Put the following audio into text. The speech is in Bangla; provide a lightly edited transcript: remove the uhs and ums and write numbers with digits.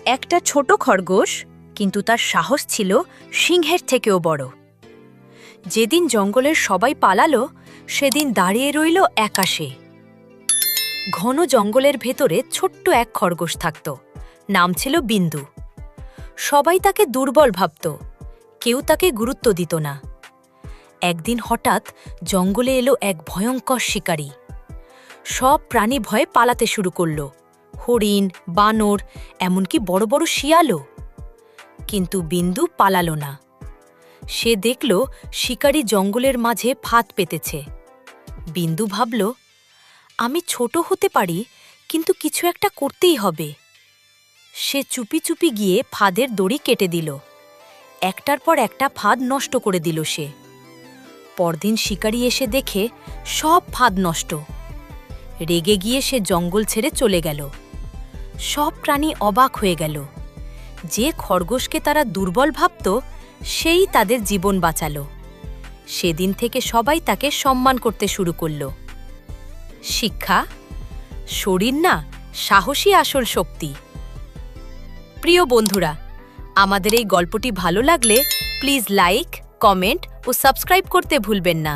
একটা ছোট খরগোশ, কিন্তু তার সাহস ছিল সিংহের থেকেও বড়। যেদিন জঙ্গলের সবাই পালালো, সেদিন দাঁড়িয়ে রইল একা সে। ঘন জঙ্গলের ভেতরে ছোট্ট এক খরগোশ থাকত, নাম ছিল বিন্দু। সবাই তাকে দুর্বল ভাবত, কেউ তাকে গুরুত্ব দিত না। একদিন হঠাৎ জঙ্গলে এলো এক ভয়ঙ্কর শিকারী। সব প্রাণী ভয়ে পালাতে শুরু করল, হরিণ, বানর, এমনকি বড় বড় শিয়ালও। কিন্তু বিন্দু পালালো না। সে দেখল শিকারী জঙ্গলের মাঝে ফাঁদ পেতেছে। বিন্দু ভাবল, আমি ছোট হতে পারি, কিন্তু কিছু একটা করতেই হবে। সে চুপি চুপি গিয়ে ফাঁদের দড়ি কেটে দিল। একটার পর একটা ফাঁদ নষ্ট করে দিল সে। পরদিন শিকারী এসে দেখে সব ফাঁদ নষ্ট। রেগে গিয়ে সে জঙ্গল ছেড়ে চলে গেল। সব প্রাণী অবাক হয়ে গেল। যে খরগোশকে তারা দুর্বল ভাবত, সেই তাদের জীবন বাঁচালো। সেদিন থেকে সবাই তাকে সম্মান করতে শুরু করল। শিক্ষা: শরীর না, সাহসী আসল শক্তি। প্রিয় বন্ধুরা, আমাদের এই গল্পটি ভালো লাগলে প্লিজ লাইক, কমেন্ট ও সাবস্ক্রাইব করতে ভুলবেন না।